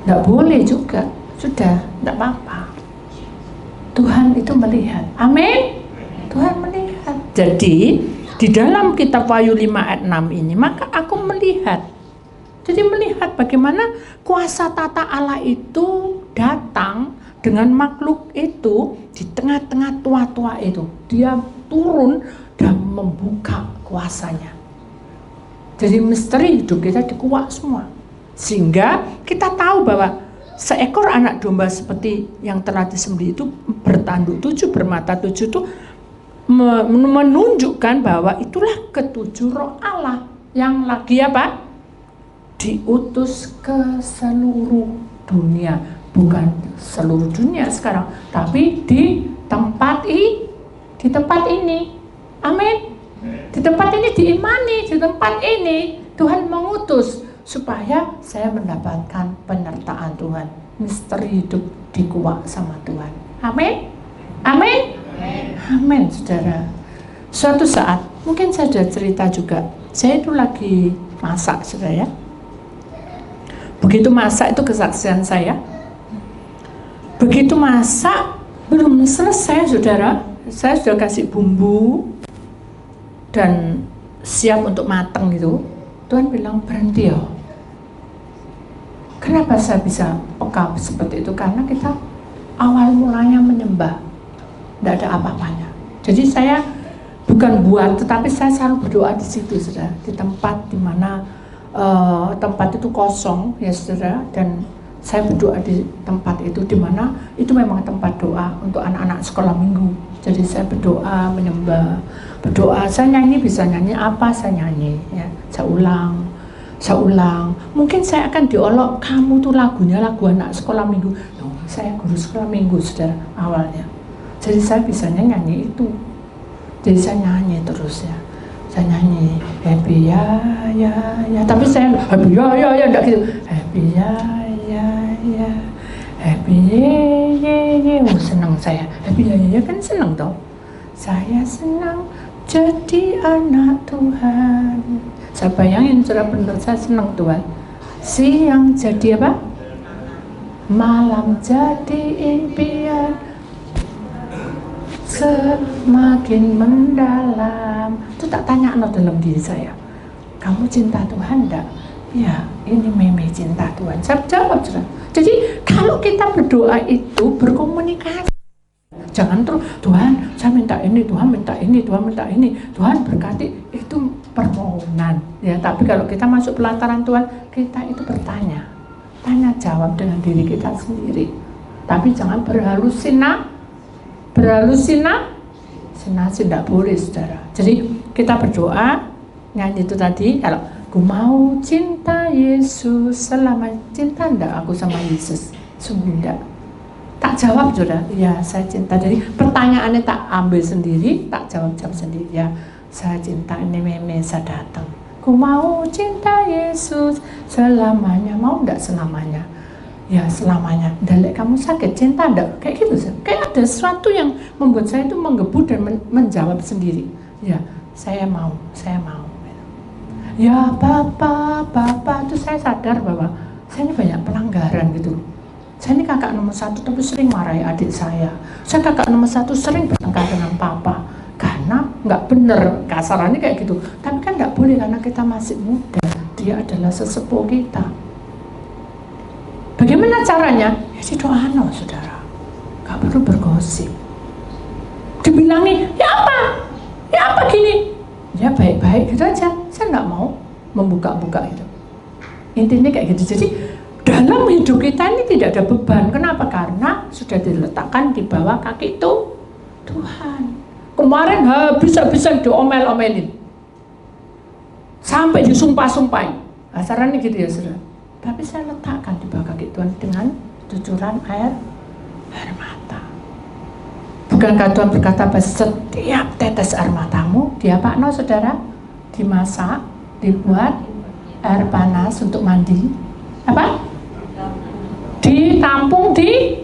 Nggak boleh juga. Sudah, nggak apa-apa. Tuhan itu melihat. Amin. Tuhan melihat. Jadi di dalam kitab Wahyu 5 ayat 6 ini, maka aku melihat. Jadi melihat bagaimana kuasa tata Allah itu datang dengan makhluk itu di tengah-tengah tua-tua itu. Dia turun dan membuka kuasanya. Jadi misteri hidup kita dikuak semua. Sehingga kita tahu bahwa seekor anak domba seperti yang telah disembelih itu bertanduk 7, bermata 7 itu menunjukkan bahwa itulah ketujuh roh Allah yang lagi apa? Diutus ke seluruh dunia. Bukan seluruh dunia sekarang, tapi di tempat ini. Amin. Di tempat ini diimani, di tempat ini Tuhan mengutus supaya saya mendapatkan penyertaan Tuhan, misteri hidup dikuak sama Tuhan. Amin, amin, amin, saudara. Suatu saat, mungkin saya sudah cerita juga, saya itu lagi masak, saudara ya. Begitu masak itu kesaksian saya. Begitu masak, belum selesai, saudara, saya sudah kasih bumbu dan siap untuk matang gitu. Tuhan bilang berhenti ya. Kenapa saya bisa peka seperti itu? Karena kita awal mulanya menyembah, tidak ada apa-apanya. Jadi saya bukan buat, tetapi saya selalu berdoa di situ, saudara, di tempat di mana tempat itu kosong, ya saudara, dan saya berdoa di tempat itu di mana itu memang tempat doa untuk anak-anak sekolah minggu. Jadi saya berdoa, menyembah, berdoa. Saya nyanyi, bisa nyanyi apa saya nyanyi, ya. Saya ulang. Mungkin saya akan diolok, kamu tuh lagunya lagu anak sekolah minggu. No, saya guru sekolah minggu, saudara, awalnya. Jadi saya bisanya nyanyi itu. Jadi saya nyanyi terus ya. Saya nyanyi happy ya, tapi saya happy ya, enggak gitu. Happy ya, happy ye. Oh, senang saya. Happy ya kan senang toh. Saya senang jadi anak Tuhan. Saya bayangin cara benar, saya senang Tuhan. Siang jadi apa? Malam jadi impian, semakin mendalam. Itu tak tanya dalam diri saya, kamu cinta Tuhan enggak? Ya, ini Meme cinta Tuhan. Saya jawab, saudara. Jadi kalau kita berdoa itu berkomunikasi. Jangan terus, Tuhan saya minta ini, Tuhan minta ini, Tuhan minta ini, Tuhan berkati. Itu permohonan ya. Tapi kalau kita masuk pelataran Tuhan, kita itu bertanya, tanya jawab dengan diri kita sendiri. Tapi jangan berhalusinasi tidak boleh, saudara. Jadi kita berdoa, nyanyi itu tadi, kalau aku mau cinta Yesus selama, cinta enggak aku sama Yesus? Sungguh enggak. Tak jawab, saudara, ya saya cinta. Jadi pertanyaannya tak ambil sendiri, tak jawab sendiri, ya saya cinta, ini Meme, saya datang. Aku mau cinta Yesus selamanya. Mau enggak selamanya? Ya selamanya. Dan kamu sakit, cinta enggak? Kayak gitu, kayak ada sesuatu yang membuat saya itu menggebu dan menjawab sendiri. Ya saya mau. Ya Bapak, itu saya sadar bahwa saya ini banyak pelanggaran gitu. Saya ini kakak nomor 1 tapi sering marahi adik saya. Saya kakak nomor 1 sering bertengkar dengan papa karena nggak bener, kasarannya kayak gitu. Tapi kan nggak boleh karena kita masih muda. Dia adalah sesepuh kita. Bagaimana caranya? Ya si doa, saudara. Gak perlu bergosip. Dibilangi, ya apa gini? Ya baik-baik gitu aja. Saya nggak mau membuka-buka itu. Intinya kayak gitu. Jadi dalam hidup kita ini tidak ada beban. Kenapa? Karena sudah diletakkan di bawah kaki itu Tuhan. Kemarin habis-habisan diomel-omelin, sampai disumpah-sumpahin. Asarannya gitu ya, saudara. Tapi saya letakkan di bawah kaki Tuhan dengan cucuran air mata. Bukankah Tuhan berkata bahwa setiap tetes air matamu diapa-no, saudara? Dimasak, dibuat air panas untuk mandi. Apa? Ditampung di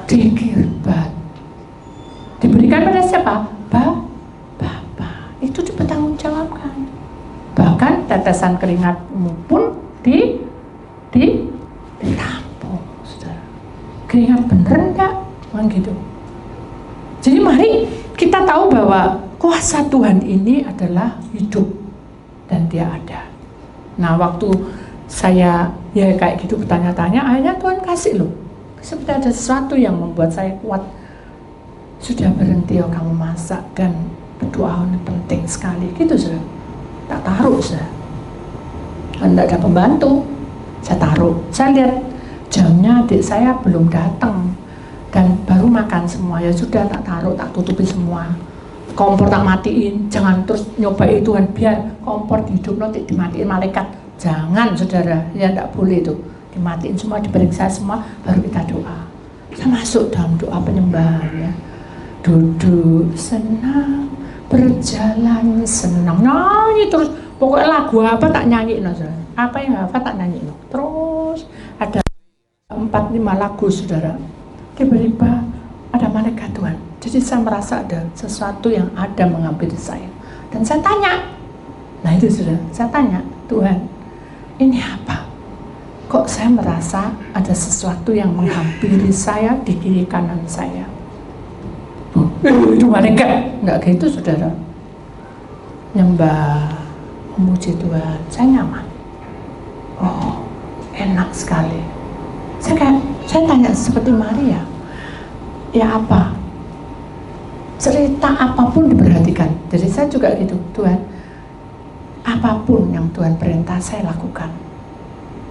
kirbat. Diberikan pada siapa? Bapak. Itu dipertanggungjawabkan. Bahkan tetesan keringatmu pun ditampung, saudara. Keringat bener enggak? Gitu. Jadi mari kita tahu bahwa kuasa Tuhan ini adalah hidup dan dia ada. Nah, waktu saya ya kayak gitu bertanya-tanya, akhirnya Tuhan kasih loh. Seperti ada sesuatu yang membuat saya kuat. Sudah berhenti kamu masak dan berdoa ini penting sekali. Gitu, saudara. Tak taruh, saudara. Tidak ada pembantu. Saya taruh. Saya lihat jamnya adik saya belum datang dan baru makan semua. Ya sudah, tak taruh, tak tutupi semua. Kompor tak matiin. Jangan terus nyobain Tuhan, biar kompor hidup nanti dimatiin malaikat. Jangan, saudara. Ya tidak boleh itu. Dimatiin semua, diperiksa semua, baru kita doa. Kita masuk dalam doa penyembahan, ya. Duduk senang, berjalan senang. Nyanyi terus. Pokoknya lagu apa tak nyanyi, saudara. Apa yang hafal tak nyanyi loh. Terus ada 4-5 lagu saudara. Tiba-tiba ada malaikat Tuhan. Jadi saya merasa ada sesuatu yang ada menghampiri saya. Dan saya tanya. Nah itu saudara, saya tanya, Tuhan, ini apa? Kok saya merasa ada sesuatu yang menghampiri saya di kiri kanan saya? Itu malaikat. Enggak gitu saudara. Nyembah, memuji Tuhan, saya nyaman. Oh, enak sekali. Saya tanya seperti Maria, ya apa? Cerita apapun diperhatikan. Jadi saya juga gitu, Tuhan, apapun yang Tuhan perintah saya lakukan.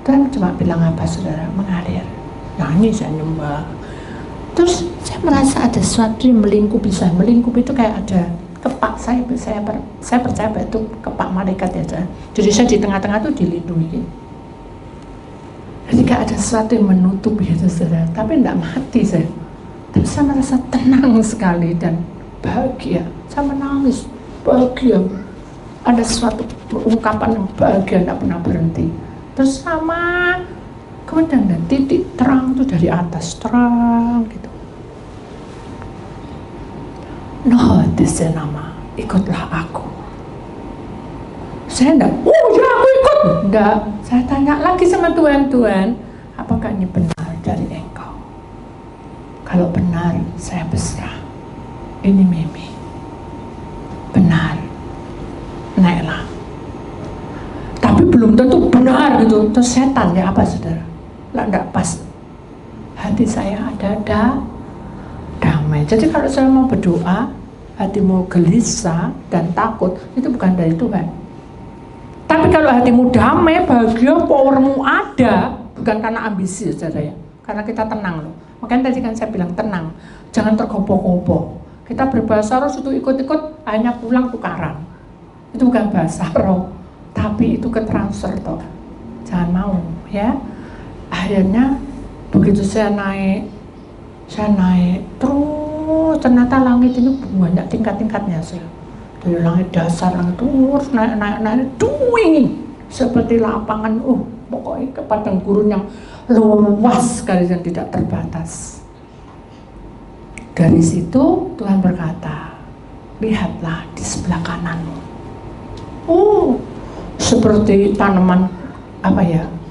Tuhan cuma bilang apa saudara? Mengalir. Nyanyi, saya nyembah. Terus saya merasa ada sesuatu yang melingkupi saya. Melingkupi itu kayak ada kepak saya percaya bahwa itu kepak malaikat ya. Jadi saya di tengah-tengah itu dilindungi. Jadi kayak ada sesuatu yang menutup gitu saudara. Tapi tidak mati saya. Tapi saya merasa tenang sekali dan bahagia. Saya menangis, bahagia. Ada suatu ungkapan yang bahagia tidak pernah berhenti. Terus sama kemudian ada titik terang itu dari atas terang gitu. No, this nama, ikutlah aku. Saya enggak, oh ya aku ikut. Enggak, saya tanya lagi sama Tuhan, Tuhan, apakah ini benar dari Engkau? Kalau benar, saya berserah. Ini Mimi. Benar. Naiklah. Tapi belum tentu benar gitu. Terus saya tanya apa saudara? Lah enggak pas. Hati saya ada damai. Jadi kalau saya mau berdoa, hatimu gelisah dan takut, itu bukan dari Tuhan. Tapi kalau hatimu damai, bahagia, powermu ada, bukan karena ambisi saudara ya. Karena kita tenang loh. Makanya tadi kan saya bilang tenang, jangan tergopoh-gopoh. Kita berbahasa roh itu ikut-ikut, hanya pulang tukaran. Itu bukan bahasa roh, tapi itu ke transfer toh. Jangan mau ya. Akhirnya begitu saya naik terus ternyata langit ini banyak tingkat-tingkatnya saya. Dari langit dasar, langit terus naik duing seperti lapangan, pokoknya ke padang gurun yang luas sekali dan tidak terbatas. Dari situ Tuhan berkata, lihatlah di sebelah kananmu. Seperti tanaman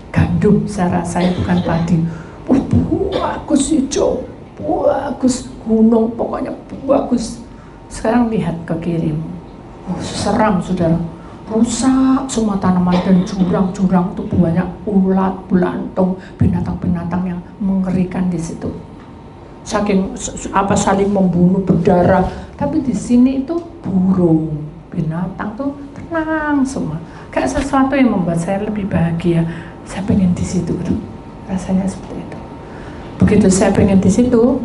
gandum, saya rasanya bukan padi. Bagus hijau, bagus gunung, pokoknya bagus. Sekarang lihat ke kirimu, seram saudara, rusak semua tanaman dan jurang-jurang itu banyak ulat, belantung, binatang-binatang yang mengerikan di situ. Saking saling membunuh, berdarah. Tapi di sini itu burung, binatang tuh tenang semua. Kayak sesuatu yang membuat saya lebih bahagia. Saya pengen di situ, rasanya seperti itu. Begitu saya pengen di situ,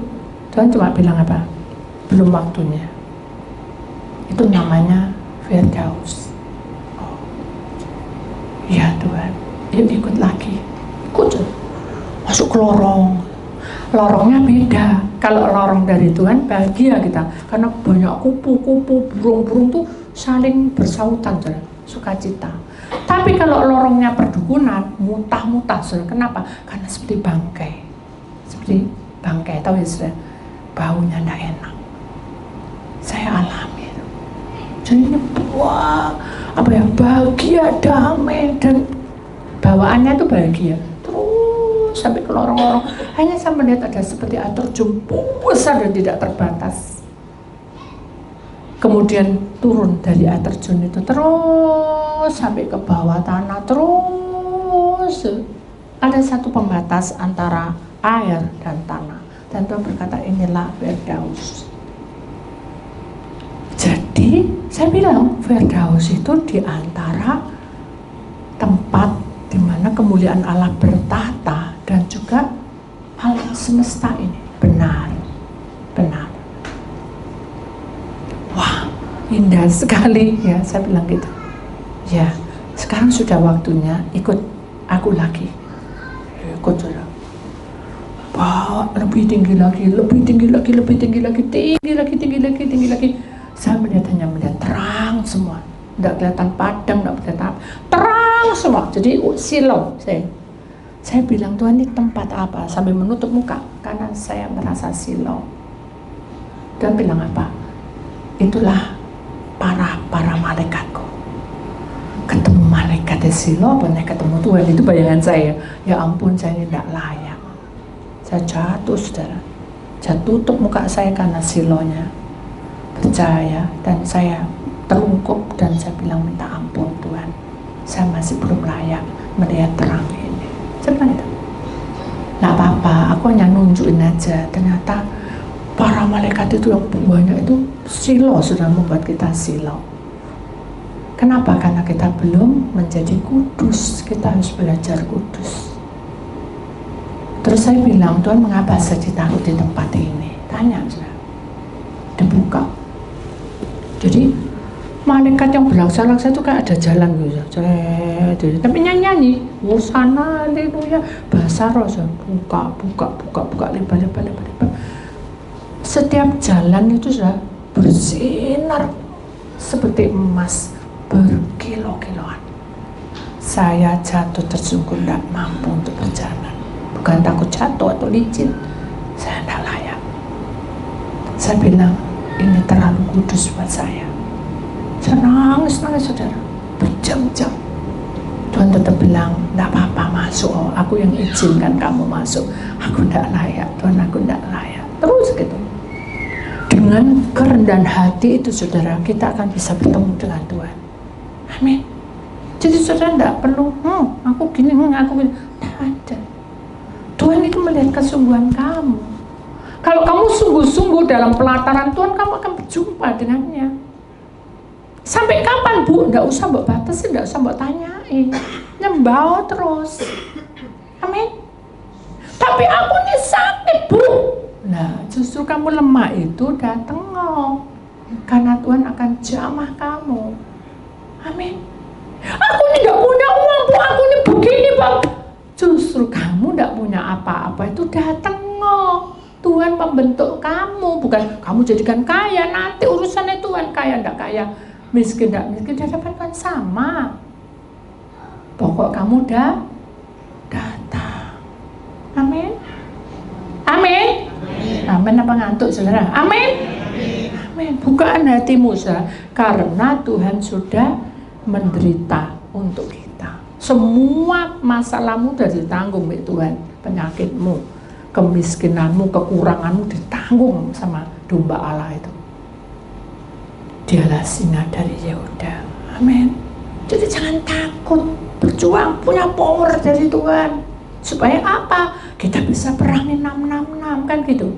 Tuhan cuma bilang apa? Belum waktunya. Itu namanya Firdaus. Ya Tuhan, yuk ikut lagi. Ikut, masuk ke lorong. Lorongnya beda. Kalau lorong dari Tuhan bahagia kita, karena banyak kupu-kupu, burung-burung tuh saling bersautan, sukacita. Tapi kalau lorongnya perdukunan, mutah-mutah, kenapa? Karena seperti bangkai, tahu ya saudara, baunya tidak enak. Saya alami. Jadi ini bahagia, damai, dan bawaannya itu bahagia. Terus sampai ke lorong-lorong, hanya saya melihat ada seperti air terjun besar dan tidak terbatas. Kemudian turun dari air terjun itu terus sampai ke bawah tanah, terus ada satu pembatas antara air dan tanah. Dan Tuhan berkata, inilah Firdaus. Jadi saya bilang Firdaus itu di antara tempat di mana kemuliaan Allah bertahta dan juga alam semesta ini. Benar. Wah, indah sekali ya, saya bilang gitu. Ya, sekarang sudah waktunya ikut aku lagi. Ikut saudara. Wah, lebih tinggi lagi. Saya melihat hanya terang semua. Tidak kelihatan padang, tidak kelihatan terang tenang semua. Jadi silau saya bilang, Tuhan ini tempat apa? Sambil menutup muka karena saya merasa silau. Dan bilang apa? Itulah para malaikatku. Ketemu malaikat di silau, pernah ketemu Tuhan, itu bayangan saya. Ya ampun, saya ini tidak layak. Saya jatuh, saudara. Saya tutup muka saya karena silonya. Percaya, dan saya terungkup dan saya bilang minta ampun Tuhan. Saya masih belum layak melihat terang ini. Saya bilang itu. Nggak apa-apa, aku hanya nunjukin aja. Ternyata para malaikat itu yang banyak itu silau, sudah membuat kita silau. Kenapa? Karena kita belum menjadi kudus. Kita harus belajar kudus. Terus saya bilang, Tuhan mengapa saya ditaruh di tempat ini? Tanya saja. Dibuka. Jadi malaikat yang berlaksa-laksa itu kayak ada jalan gitu. Tapi nyanyi. Hosana, haleluya. Bahasa roh. Buka. Lebar. Setiap jalan itu sudah bersinar seperti emas. Berkilo-kiloan. Saya jatuh tersungkur, tidak mampu untuk berjalan. Bukan takut jatuh atau licin, saya tidak layak. Saya bilang, ini terlalu kudus buat saya. Saya nangis saudara, berjam-jam. Tuhan tetap bilang, tidak apa-apa masuk, aku yang izinkan kamu masuk. Aku tidak layak, Tuhan, aku tidak layak. Terus gitu. Dengan kerendahan hati itu saudara, kita akan bisa bertemu dengan Tuhan. Amin. Jadi saudara tidak perlu, aku gini, aku gini. Tidak ada. Tuhan itu melihat kesungguhan kamu. Kalau kamu sungguh-sungguh dalam pelataran Tuhan, kamu akan berjumpa dengannya. Sampai kapan, Bu? Tidak usah mbak batasi, tidak usah mbak tanyain. Nyembah terus. Amin. Tapi aku ini sakit, Bu. Nah, justru kamu lemah itu datang karena Tuhan akan jamah kamu. Amin. Aku ini tidak punya uang, Bu. Aku ini begini, Pak. Justru kamu tidak punya apa-apa itu datang Tuhan membentuk kamu, bukan kamu jadikan kaya. Nanti urusannya Tuhan, kaya tidak kaya, miskin tidak miskin, di hadapan Tuhan sama. Pokok kamu dah datang. Amin. Amin. Amin apa ngantuk saudara? Amin. Amin. Bukaan hatimu saudara, karena Tuhan sudah menderita untuk kita. Semua masalahmu sudah ditanggung oleh Tuhan. Penyakitmu, kemiskinanmu, kekuranganmu ditanggung sama domba Allah itu. Dialah singa dari Yehuda. Amin. Jadi jangan takut, berjuang, punya power dari Tuhan. Supaya apa? Kita bisa perangi 666 kan gitu.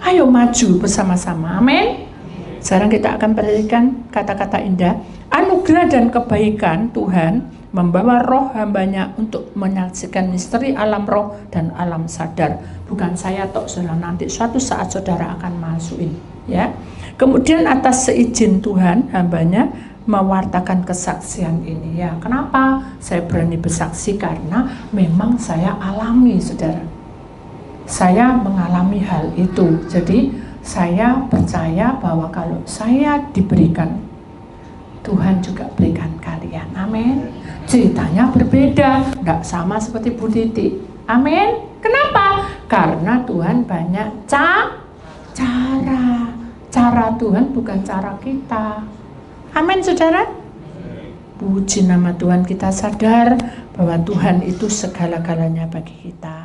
Ayo maju bersama-sama. Amin. Sekarang kita akan perhatikan kata-kata indah. Anugerah dan kebaikan Tuhan membawa roh hambanya untuk menyaksikan misteri alam roh dan alam sadar. Bukan saya tok, saudara, nanti suatu saat saudara akan masukin, ya. Kemudian atas seizin Tuhan hambanya mewartakan kesaksian ini, ya. Kenapa saya berani bersaksi? Karena memang saya alami, saudara. Saya mengalami hal itu. Jadi saya percaya bahwa kalau saya diberikan, Tuhan juga berikan kalian. Amin. Ceritanya berbeda, tidak sama seperti Bu Titi. Amin. Kenapa? Karena Tuhan banyak cara. Cara Tuhan bukan cara kita. Amin, saudara. Puji nama Tuhan, kita sadar bahwa Tuhan itu segala-galanya bagi kita.